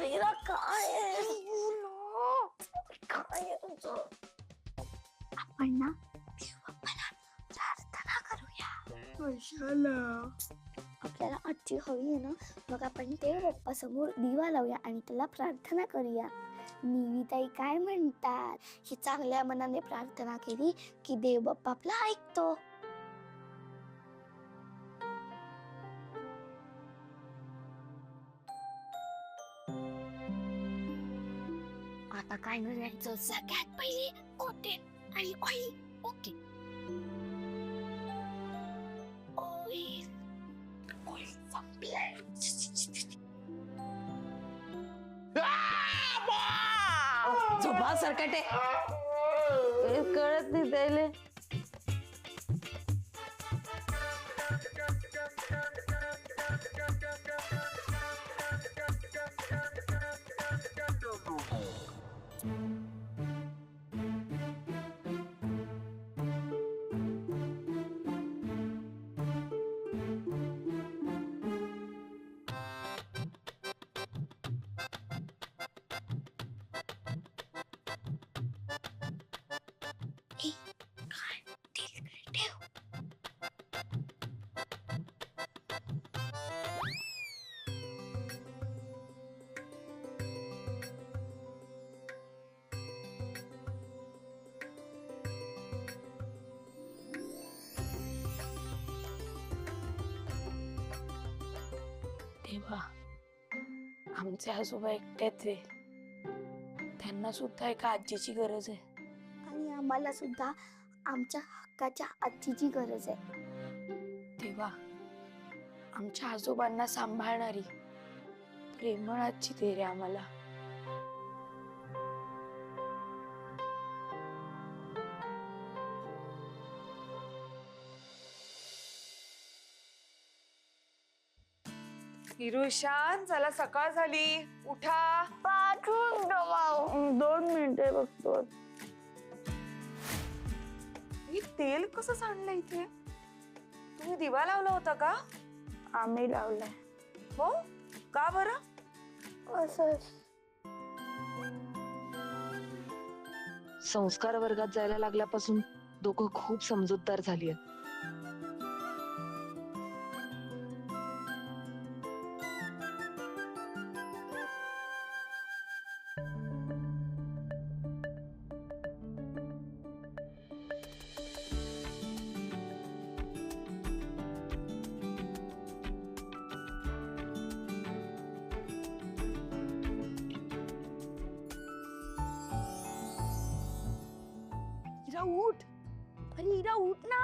हिरा काय काय तुझं? आपण ना देवबाप्पाला प्रार्थना करूया. कशाला? आपल्याला आजची हवी आहे ना, मग आपण देवबाप्पा समोर दिवा लावूया आणि त्याला प्रार्थना करूया. निविताई काय म्हणतात, ही चांगल्या मनाने प्रार्थना केली की देवबाप्पा आपला ऐकतो. आता काय करायचं, सगळ्यात पहिले ओटे आणि ऑइल. ओके ऑइल ऑइल संपलंय. झोपा सरकटे, कळत नाही त्याले. देवा, आमचे आजोबा एकटेच आहे, त्यांना सुद्धा एका आजीची गरज आहे. आणि आम्हाला सुद्धा आमच्या हक्काच्या आजीची गरज आहे. देवा, आमच्या आजोबांना सांभाळणारी प्रेमळ आजी दे रे आम्हाला. हिरुशान, चला सकाळ झाली, उठा. पाठवून 2 मिनिटे बघतो. हे तेल कसं सांडलं इथे? तुम्ही दिवा लावला होता का? आम्ही लावलाय. हो का बरं? असंच. संस्कार वर्गात जायला लागल्यापासून दोघं खूप समजूतदार झाली आहेत. हिरा उठ, अरे हिरा उठ ना.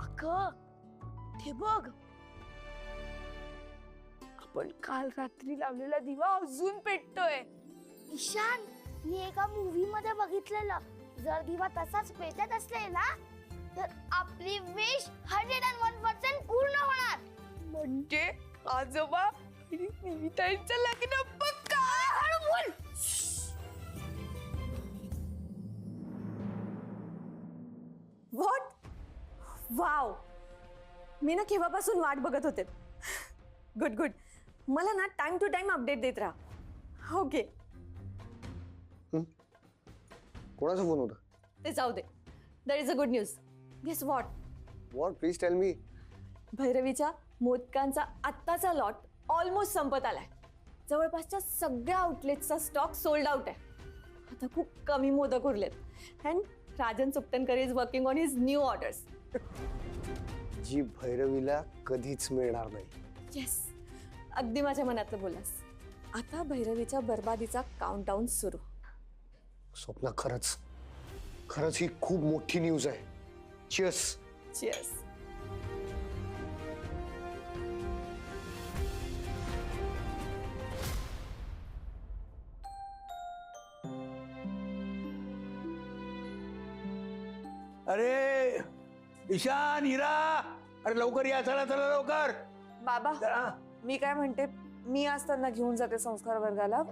अगं ते बघ, आपण काल रात्री लावलेला दिवा अजून पेटतोय. ईशान, मी एका मूवी मध्ये बघितलेलं, जर दिवा तसाच पेटत असेल ना तर आपली विश 101% पूर्ण होणार. म्हणजे आजोबा आणि निविताईंचं लग्न पक्का. हळू बोल. व्हॉट? वाव, मी ना केव्हापासून वाट बघत होते. गुड गुड, मला ना टाइम टू टाइम अपडेट देत राहा. ओके, कोणाचा फोन होता? ते जाऊ दे. There is a good news. Guess what? What? Please tell me. भैरवीच्या मोदकांचा आत्ताचा लॉट ऑलमोस्ट संपत आलाय. जवळपासच्या सगळ्या आउटलेटचा स्टॉक सोल्ड आउट आहे. आता खूप कमी मोदक उरलेत. And Rajan Suptankar is working on his new orders. जी भैरवीला कधीच मिळणार नाही. येस, अगदी माझ्या मनातलं बोललास. आता भैरवीच्या बर्बादीचा काउंटडाऊन सुरू. स्वप्ना, खरंच खरंच ही खूप मोठी न्यूज आहे. चियर्स. चियर्स. अरे ईशान, हिरा, अरे लवकर या, चला चला लवकर. बाबा, हा. मी काय म्हणते, मी आज त्यांना घेऊन जाते संस्कार वर्गाला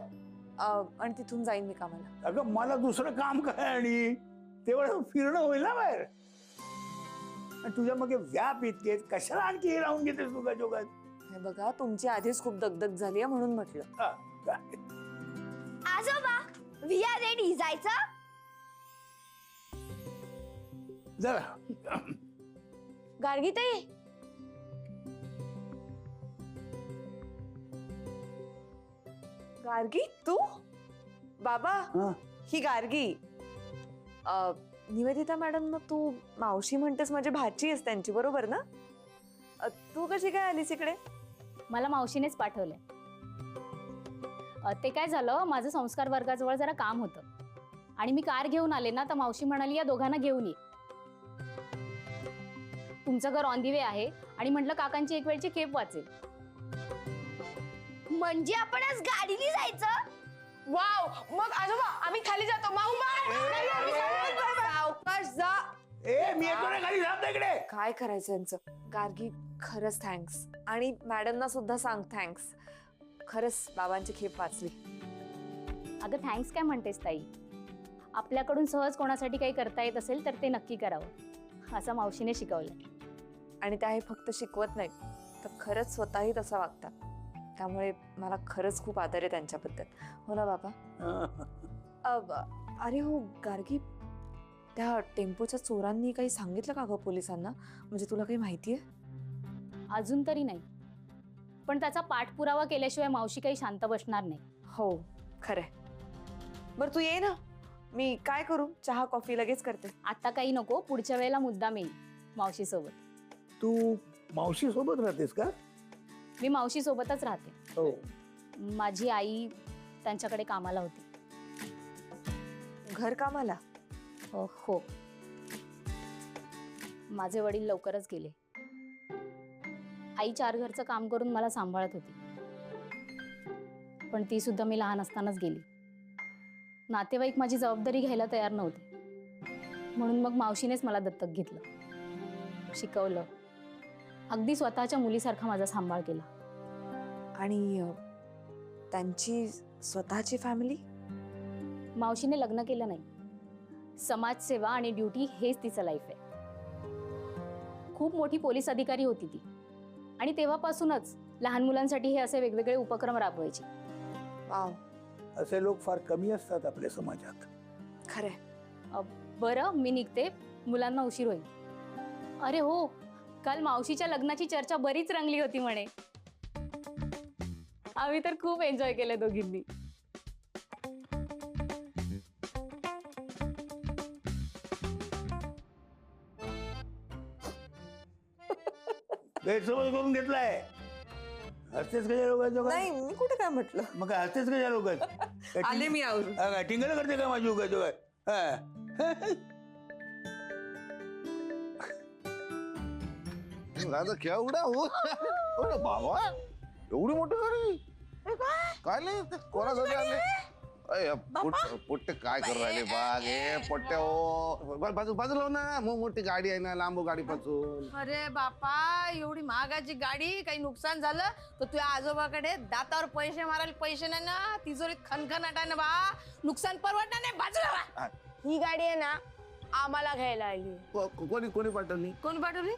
आणि तिथून जाईन मी कामाला. अगं मला दुसरं काम काय आणि तेवढं फिरणं होईल ना बाहेर. आणि तुझ्या मग व्याप इतके कशाला आणखी हे राहून घेतेस तू जोगात. हे बघा तुमची आधीच खूप दगदग झाली आहे म्हणून म्हटलं. आजोबा वी आर रेडी जायचं. जरा गार्गीताई गार्गी तू बाबा हा. ही गार्गी निवेदिता मॅडम मग तू मावशी म्हणतेस माझी भाची आहेस त्यांची बरोबर ना? तू कशी काय आलीस इकडे? मला मावशीनेच पाठवलंय. ते काय झालं माझं संस्कार वर्गाजवळ जरा काम होतं आणि मी कार घेऊन आले ना तर मावशी म्हणाली या दोघांना घेऊन ये. तुमचं घर ऑन दी वे आहे आणि म्हटलं काकांची एक वेळची खेप वाचेल. म्हणजे आपण आज गाडीने जायचं. वाव, मग आजोबा आम्ही खाली जातो. सावकाश जा. ए मी येतो ना खाली जात इकडे. काय करायचं यांचं? गार्गी खरंच थँक्स आणि मॅडमना सुद्धा सांग थँक्स. खरंच बाबांची खेप वाचली. अगं थँक्स काय म्हणतेस ताई? आपल्याकडून सहज कोणासाठी काही करता येत असेल तर ते नक्की करावं असं मावशीने शिकवलं. आणि त्या हे फक्त शिकवत नाही तर खरंच स्वतःही तसा वागतात. त्यामुळे मला खरंच खूप आदर आहे त्यांच्याबद्दल. हो ना बाबा? अरे हो गार्गी, त्या टेम्पोच्या चोरांनी काही सांगितलं का ग पोलिसांना? म्हणजे तुला काही माहिती आहे? अजून तरी नाही, पण त्याचा पाठपुरावा केल्याशिवाय मावशी काही शांत बसणार नाही. हो खरंय. बरं तू ये ना. मी काय करू? चहा कॉफी लगेच करते. आता काही नको, पुढच्या वेळेला मुद्दाम येईल मावशी सोबत. तू मावशी सोबत राहतेस का? मी मावशी सोबतच राहते. हो. माझी आई त्यांच्याकडे कामाला होती. घर कामाला? हो. माझे वडील लवकरच गेले. आई 4 घरचं काम करून मला सांभाळत होती, पण ती सुद्धा मी लहान असतानाच गेली. नातेवाईक माझी जबाबदारी घ्यायला तयार नव्हते, म्हणून मग मावशीनेच मला दत्तक घेतलं, शिकवलं, अगदी स्वतःच्या मुलीसारखा माझा सांभाळ केला. आणि त्यांची स्वतःची फॅमिली? मावशीने लग्न केलं नाही. समाजसेवा आणि ड्युटी हेच तिचं लाईफ आहे. खूप मोठी पोलीस अधिकारी होती ती आणि तेव्हापासूनच लहान मुलांसाठी हे असे वेगवेगळे उपक्रम राबवायची. वाव, असे लोक फार कमी असतात आपल्या समाजात. खरंय. बरं मी निघते, मुलांना उशीर होईल. अरे हो, काल मावशीच्या लग्नाची चर्चा बरीच रंगली होती म्हणे. आम्ही तर खूप एन्जॉय केलं दोघींनी. गैरसमज करून घेतलाय. हसतेच कशा लोकांच्या? नाही मी कुठे काय म्हटलं. मग काय हसतेच कशा लोक? आले मी आवरून. टिंगल करते का माझी उगाच? दादा केवढा हो बाबा, एवढी मोठी गाडी काय नाही कोणासाठी आले? पोट्टे काय करू राहिले बाग हे पोट्टे हो बाजूला ना. मग मोठी गाडी आहे ना, लांब गाडी पासून. अरे बापा, एवढी महागाची गाडी, काही नुकसान झालं तर तुझ्या आजोबाकडे दातावर पैसे मारायला पैसे नाही ना, तिजोरीत खनखनाट आहे ना बा. नुकसान परवडणार नाही, बाजूला व्हा. ही गाडी आहे ना आम्हाला घ्यायला आली. कोणी पाठवली? कोण पाठवली?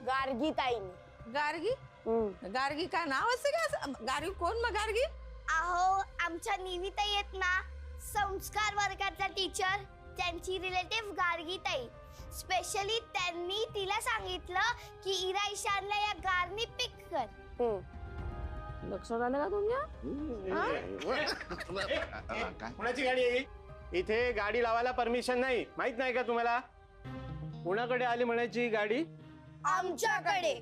गार्गी ताईने. गार्गी? गार्गी काय नाव असते का? गार्गी कोण मग गार्गी? अहो आमच्या निविताई आहेत ना, संस्कार वर्गातल्या टीचर, त्यांची रिलेटिव्ह गार्गीताई. स्पेशली त्यांनी तिला सांगितलं की इरा ईशानला या गारनी पिक कर. लक्षात आलं का तुमच्या? कोणाची गाडी आहे? इथे गाडी लावायला परमिशन नाही, माहित नाही का तुम्हाला? कोणाकडे आली म्हणायची गाडी? आमच्याकडे.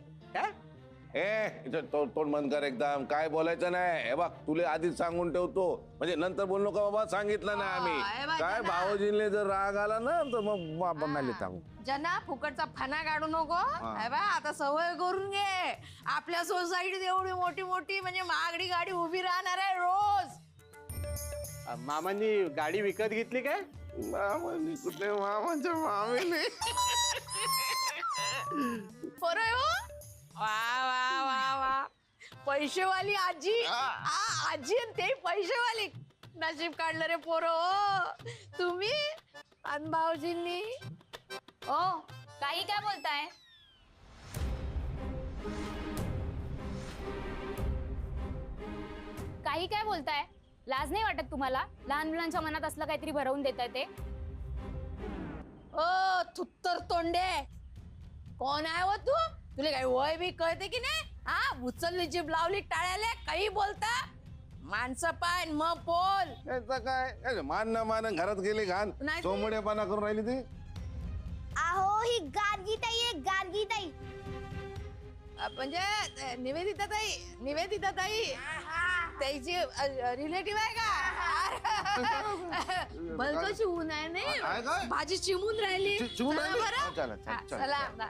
तोंड बंद कर एकदम. काय बोलायचं नाही. हे बघ तुला आधीच सांगून ठेवतो, म्हणजे नंतर बोललो का बाबा सांगितलं नाही आम्ही. काय भावजींले जर राग आला ना तर मग आपण नाही सांगू. जना फुकटचा फना काढू नको. आता सवय करून घे. आपल्या सोसायटीत एवढी मोठी मोठी म्हणजे महागडी गाडी उभी राहणार आहे रोज. मामांनी गाडी विकत घेतली काय? मामांनी कुठे? मामांच्या मामीने. वा वा वा वा, पैसेवाली आजी. आजी आणि ते पैसेवाली. नशीब काढलं रे पोरं. तुम्ही आणि भाऊजींनी ओ काही काय बोलताय? काही काय बोलताय? लाज नाही वाटत तुम्हाला? लहान मुलांच्या मनात असलं काहीतरी भरवून देताय ते? ओ थुत्तर तोंडे, कोण आहे हो तू? तुला काही वय बी कळते की नाही? हा, उचलली जीभ लावली टाळ्याले, काही बोलता? माणसं पाय मग बोल. याचं काय मान ना मान घरात गेली घाण नाही ते- चोमडेपणा करून राहिली ती. अहो ही गार्गीताई आहे, गार्गीताई. म्हणजे निवेदिता ताई त्याची रिलेटिव्ह आहे का? बल कशी ऊन आहे आहे काय? नाही, भाजी चिमून राहिली. चिमून चला राहिली? बरं. हा, चला, चला, हा, चला, चला.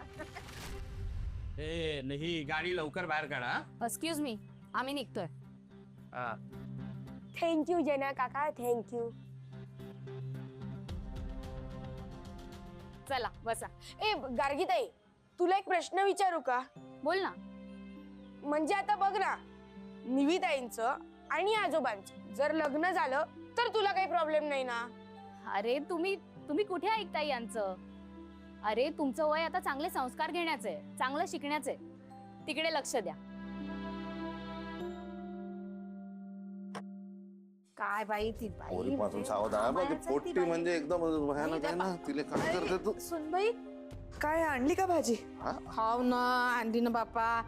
ए नाही गाडी लवकर बाहेर काढा. एक्सक्यूज मी, आम्ही निघतोय. हा. थँक्यू जना काका, थँक्यू. चला बसा. ए गार्गीताई, तुला एक प्रश्न विचारू का? बोल ना. म्हणजे आता बघ ना, निविताईंचं आणि आजोबांचं जर लग्न झालं तर तुला काही प्रॉब्लेम नाही ना? अरे तुम्ही कुठे ऐकताय यांचं? अरे तुमचं वय आता चांगले संस्कार घेण्याचं आहे, चांगलं शिकण्याचं आहे. तिकडे लक्ष द्या. काय बाई ती बाई पोरीपासून सावध आहे बघ, ती पोट्टी म्हणजे एकदम भयानक आहे ना. तिला काय करते तू? सुनबाई काय आणली का भाजी? खाऊ ना, आणली ना बापा.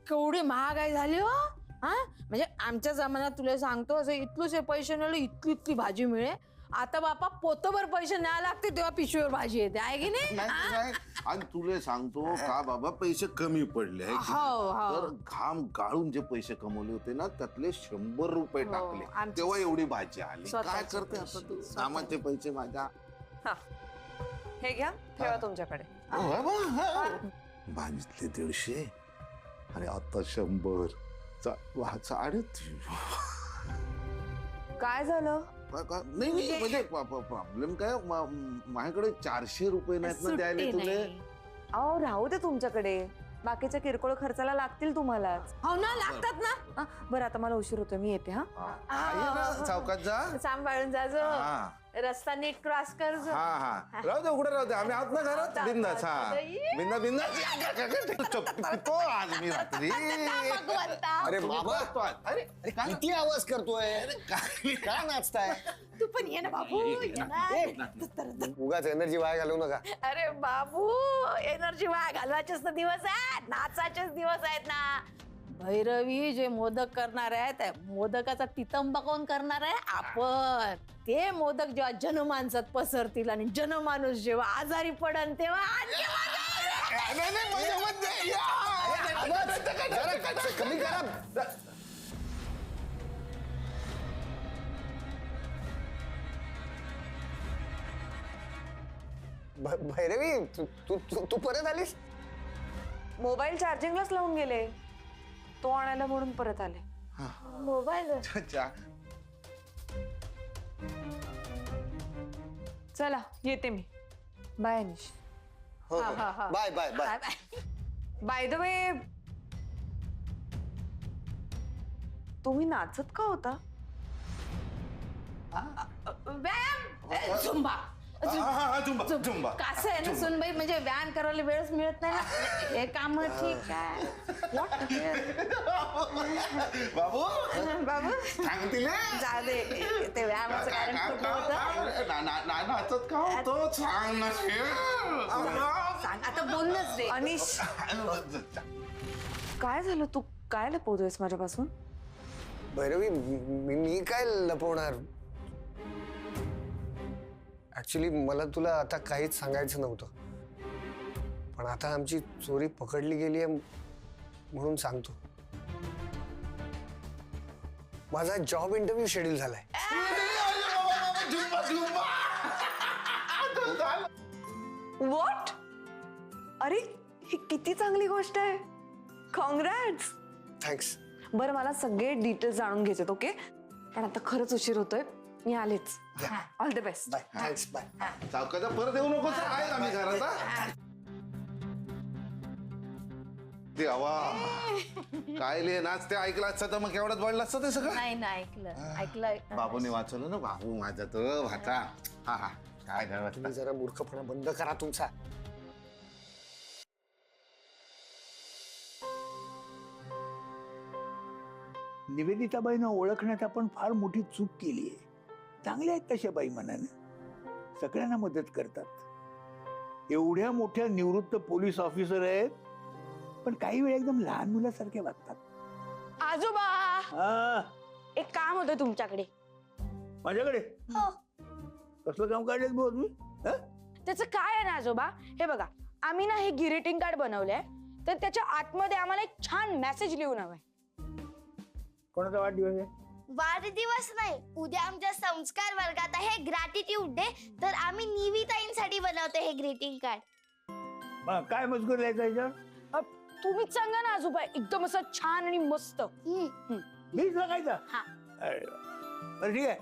केवढी महागाई झाली हो. हा, म्हणजे आमच्या जमान्यात तुला सांगतो असं इतलूचे पैसे नेले इतकी भाजी मिळे. आता बापा पोतभर पैसे न्यायला लागते तेव्हा पिशवीवर भाजी येते, आहे की नाही? नाही, नाही. आणि तुला सांगतो का बाबा पैसे कमी पडले आहे की? हो, हो. तर घाम गाळून जे पैसे कमवले होते ना त्यातले 100 रुपये हो, टाकले आमच्या तेव्हा एवढी भाजी आली. काय स्वतःचे करते आता पैसे, तू? स्वतःचे. कामाचे पैसे माझ्या. हे घ्या, ठेवा तुमच्याकडे. भाजीतले 150 आणि आता 100. 350. काय झालं? नाही नाही, म्हणजे प्रॉब्लेम काय माझ्याकडे 400 रुपये नाहीत ना द्यायला तुले. अहो राहू दे तुमच्याकडे, बाकीच्या किरकोळ खर्चाला लागतील तुम्हालाच. हो ना, लागतात ना. बरं आता मला उशीर होतोय, मी येते. हा आहे ना, चौकात जा. सांभाळून जा जो. हा रस्ता नीट क्रॉस कर जो. हा हा, राहू दे, उघडे राहू दे. आम्ही आहोत ना घरात. बिंदास. हा बिंदास. आज मी रात्री. अरे बाबा, अरे काय किती आवाज करतोय? काय नाचताय? तू पण ये ना बाबू, ये ना. उगाच एनर्जी वाया घालवू नका. अरे बाबू, एनर्जी वाया घालवायचेच तर दिवस आहेत, नाचाचेच दिवस आहेत ना. भैरवी जे मोदक करणार आहे त्या मोदकाचा तितंबा कोण करणार आहे? आपण. ते मोदक जेव्हा जनमानसात पसरतील आणि जनमानुस जेव्हा आजारी पडन तेव्हा आणखी कमी करा. भैरवी, तू परत आलीस? मोबाईल चार्जिंगलाच लावून गेले, तो आणायला म्हणून परत आले. मोबाईल. चला येते मी. Bye Anish. Bye bye bye. By the way, तुम्ही नाचत का होता? व्यायाम, झुंबा. झुंबा. कसं आहे ना सुनबाई, म्हणजे व्यायाम करायला वेळच मिळत नाही ना. हे काम ठीक आहे. बाबू बाबू सांगतील जा दे, ते व्यायामाचं कारण कुठलं होतं? नाचत का होतो? सांग ना. सांग आता, बोलणंच रे. अनिश, काय झालं? तू काय लपवतोयस माझ्यापासून? भैरवी, मी काय लपवणार? ऍक्च्युली मला तुला आता काहीच सांगायचं नव्हतं, पण आता आमची चोरी पकडली गेली आहे म्हणून सांगतो. माझा जॉब इंटरव्ह्यू शेड्यूल झालाय. व्हॉट? अरे ही किती चांगली गोष्ट आहे. कॉंग्रॅट्स. थँक्स. बरं मला सगळे डिटेल्स जाणून घ्यायचे, ओके? पण आता खरंच उशीर होतोय, मी आलेच. All the best. Bye. Thanks. Bye. चौकाचा परत येऊ नको. आहे आम्ही घरात. ते हवा काय लिहे नाच ते ऐकलं असतं तर मग केवढ्यात वाढलं असतं ते सगळं. नाही ना, ऐकलं. बाबूने वाचवलं ना, बाबू माझा तो भाता. हा हा, काय नाही तुम्ही जरा मूर्खपणा बंद करा तुमचा. निवेदिताबाईंना ओळखण्यात आपण फार मोठी चूक केली आहे. चांगल्या आहेत तशा बाई मनानं, सगळ्यांना मदत करतात. एवढ्या मोठ्या निवृत्त पोलीस ऑफिसर आहेत, पण काही वेळा एकदम लहान मुलासारखे वागतात. आजोबा हा, एक काम होतं तुमच्याकडे. माझ्याकडे हो. कसलं काम काढलेत भाऊ तुम्ही? हा? त्याचं काय आहे ना आजोबा, हे बघा, आम्ही ना हे ग्रीटिंग कार्ड बनवलंय, तर त्याच्या आतमध्ये आम्हाला एक छान मेसेज लिहून हवाय. कोणाचा वाढदिवस आहे? वाढदिवस नाही, उद्या आमच्या संस्कार वर्गात आहे ग्रॅटिट्यूड डे, तर आम्ही निविताईंसाठी बनवतो हे ग्रीटिंग कार्ड. मग काय मजकूर लिहायचा याच्यावर? तुम्हीच सांगा ना आजोबा, एकदम असं छान आणि मस्त. मीच सांगायचा? हा. अरे वा. बरं ठीक आहे,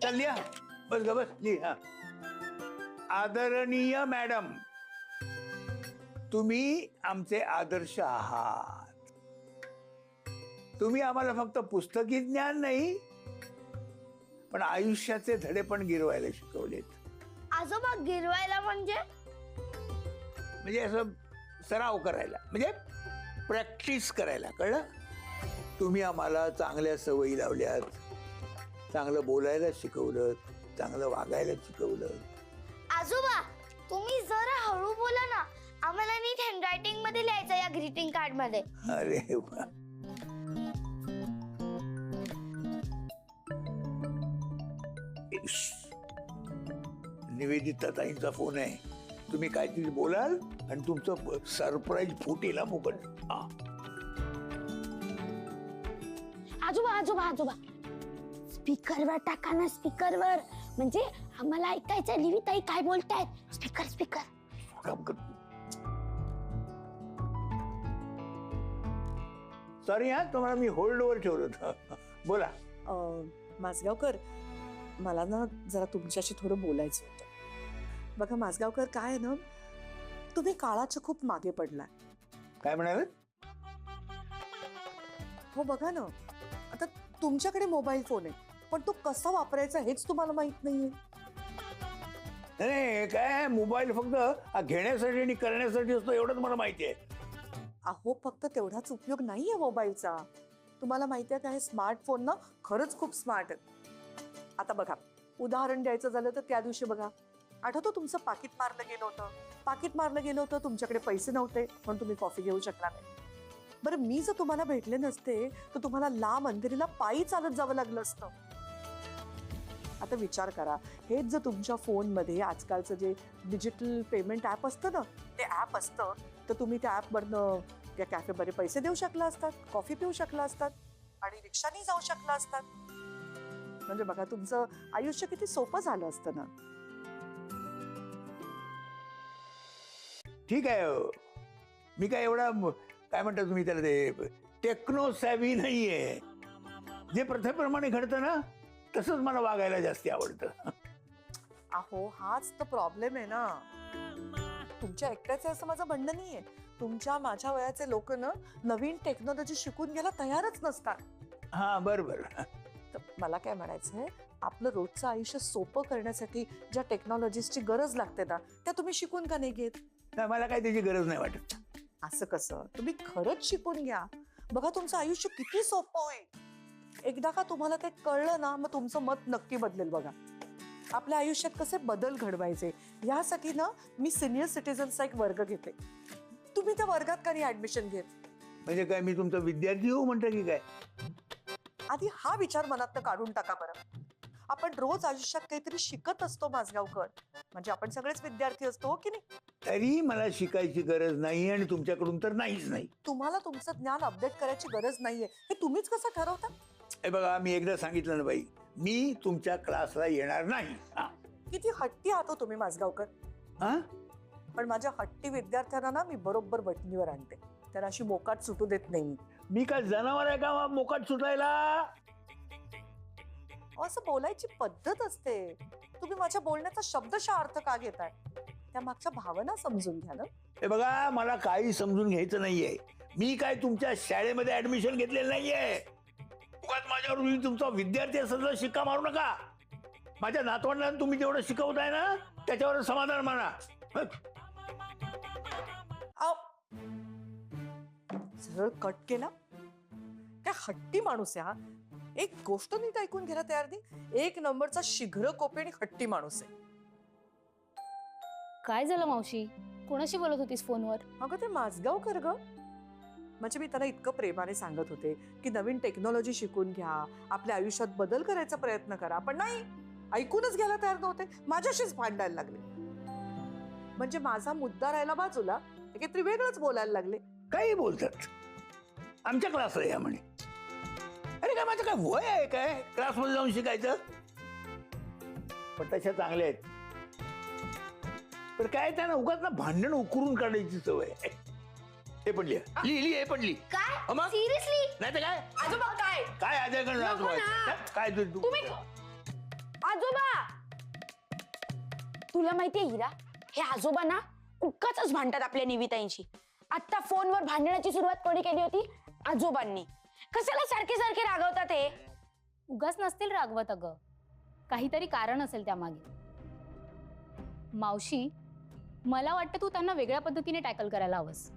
चल लिहा. बस ग बस लिह. हा. आदरणीय मॅडम, तुम्ही आमचे आदर्श आहात. तुम्ही आम्हाला फक्त पुस्तकी ज्ञान नाही, पण आयुष्याचे धडे पण गिरवायला शिकवलेत. आजोबा गिरवायला म्हणजे? म्हणजे असं सराव करायला, म्हणजे प्रॅक्टिस करायला, कळलं? तुम्ही आम्हाला चांगल्या सवयी लावल्यात, चांगलं बोलायला शिकवलं, चांगलं वागायला शिकवलं. आजोबा तुम्ही जरा हळू बोला ना, आम्हाला नीट हँडरायटिंग मध्ये लिहायचं या ग्रीटिंग कार्ड मध्ये. अरे वा. निवेदिता ताईंचा फोन आहे. तुम्ही काहीतरी बोलाल आणि तुमचं सरप्राईज फुटेला मुकट. आजोबा आजोबा आजोबा स्पीकरवर टाका ना, स्पीकरवर, म्हणजे आम्हाला ऐकायचं निविताई काय बोलतायत. Speaker speaker. काम कर. सॉरी हा, तुम्हाला मी होल्डवर ठेवलं होतं. बोला. माजगावकर, मला ना जरा तुमच्याशी थोडं बोलायचं होतं. बघा माजगावकर, काय आहे ना, तुम्ही काळाच्या खूप मागे पडलाय. काय म्हणाल? हो बघा ना, आता तुमच्याकडे मोबाईल फोन आहे, पण तो कसा वापरायचा हेच तुम्हाला माहित नाहीये. नाही, काय मोबाईल फक्त घेण्यासाठी आणि करण्यासाठी असतो एवढंच मला माहिती आहे. अहो, फक्त तेवढाच उपयोग नाहीये मोबाईलचा. तुम्हाला माहिती आहे का, हे स्मार्टफोन ना खरंच खूप स्मार्ट आहेत. आता बघा, उदाहरण द्यायचं झालं तर त्या दिवशी बघा, आठवतं तुमचं पाकिट मारलं गेलं होतं. पाकिट मारलं गेलं होतं, तुमच्याकडे पैसे नव्हते, पण तुम्ही कॉफी घेऊ शकला नाही. बरं, मी जर तुम्हाला भेटले नसते तर तुम्हाला लांब अंधेरीला पायी चालत जावं लागलं असतं. आता विचार करा, हेच जर तुमच्या फोनमध्ये आजकालचं जे डिजिटल पेमेंट ॲप असतं ना, ते ॲप असतं, तर तुम्ही त्या ॲपवरनं त्या कॅफेमध्ये पैसे देऊ शकला असतात, कॉफी पिऊ शकला असतात आणि रिक्षाने जाऊ शकला असतात. म्हणजे बघा, तुमचं आयुष्य किती सोपं झालं असतं ना. ठीक आहे, मी काय एवढा काय म्हणता तुम्ही त्याला, ते टेक्नो सॅव्ही नाहीये. जे प्रथेप्रमाणे घडतं ना, तसंच मला वागायला जास्ती आवडतं. अहो, हाच तर प्रॉब्लेम आहे ना. तुमच्या एकट्याचे असं माझं म्हणणं नाहीये. तुमच्या माझ्या वयाचे लोक ना नवीन टेक्नॉलॉजी शिकून घ्यायला तयारच नसतात. हा, बरोबर. तर मला काय म्हणायचंय, आपलं रोजचं आयुष्य सोपं करण्यासाठी ज्या टेक्नॉलॉजीजची गरज लागते ना, त्या तुम्ही शिकून का नाही घेत? नाही, मला काय त्याची गरज नाही वाटत. असं कसं? तुम्ही खरंच शिकून घ्या. बघा, तुमचं आयुष्य किती सोपं होईल. एकदा का तुम्हाला ते कळलं ना, मग तुमचं मत नक्की बदलेल. बघा, आपल्या आयुष्यात कसे बदल घडवायचे यासाठी ना मी सिनियर सिटीजनचा एक वर्ग घेते. तुम्ही त्या वर्गात का नाही ऍडमिशन घेत? म्हणजे काय, मी तुमचा विद्यार्थी हो म्हणता की काय? आधी हा विचार मनात काढून टाका बरं. आपण रोज आयुष्यात काहीतरी शिकत असतो माजगावकर, म्हणजे आपण सगळेच विद्यार्थी असतो, हो की नाही? तरी मला शिकायची गरज नाही आणि तुमच्याकडून तर नाहीच नाही. तुम्हाला तुमचं ज्ञान अपडेट करायची गरज नाहीये, हे तुम्हीच कसं ठरवता? हे बघा, मी एकदा सांगितलं ना बाई, मी तुमच्या क्लासला येणार नाही. किती हट्टी आहात हो तुम्ही माजगावकर. हा, पण माझ्या हट्टी विद्यार्थ्यांना ना मी बरोबर वटणीवर आणते. तर अशी मोकाट सुटू देत नाही. मी काय जनावर आहे का मोकाट सुटायला? असं बोलायची पद्धत असते. तुम्ही माझ्या बोलण्याचा शब्दशः अर्थ का घेताय? त्या मागच्या भावना समजून घ्या ना. हे बघा, मला काही समजून घ्यायचं नाहीये. मी काय तुमच्या शाळेमध्ये ऍडमिशन घेतलेलं नाहीये. उगाच माझ्यावर तुम्ही तुमचा विद्यार्थी असेल तर शिक्का मारू नका. माझ्या नातवंडांना तुम्ही जेवढं शिकवताय ना त्याच्यावर समाधान माना. आव. सरळ कट केला. काय हट्टी माणूस आहे हा. एक गोष्ट नीट ऐकून घ्यायला तयार नाही. एक नंबरचा शीघ्र कोपी आणि हट्टी माणूस आहे. काय झालं मावशी? कोणाशी बोलत होतीस फोनवर? अगं ते माझगावकर ग. म्हणजे मी त्यांना इतकं प्रेमाने सांगत होते की नवीन टेक्नॉलॉजी शिकून घ्या, आपल्या आयुष्यात बदल करायचा प्रयत्न करा, पण नाही, ऐकूनच घ्यायला तयार नव्हते. माझ्याशीच भांडायला लागले. म्हणजे माझा मुद्दा राहिला बाजूला, ते काहीतरी वेगळंच बोलायला लागले. काही बोलतात. आमच्या क्लासला या म्हणे. अरे काय माझं काय वय आहे काय क्लासमध्ये जाऊन शिकायचं? पण तशा चांगल्या आहेत. पण काय त्यांना उगाच ना भांडण उकरून काढायची सवय आहे. हे पण लिहा. लिहिली हे पण लिही. काय मग? सिरियसली? नाही तर काय आजोबा काय काय आजकडे नको ना. काय तू तुम्ही आजोबा, तुला माहितीये हिरा, हे आजोबा ना उगाचच भांडतात आपल्या निविताईंशी. आता फोनवर भांडण्याची सुरुवात कोणी केली होती? आजोबांनी. कशाला सारखे सारखे रागवतात हे? उगाच नसतील रागवत अगं, काहीतरी कारण असेल त्यामागे. मावशी, मला वाटतं तू त्यांना वेगळ्या पद्धतीने टॅकल करायला हवंस.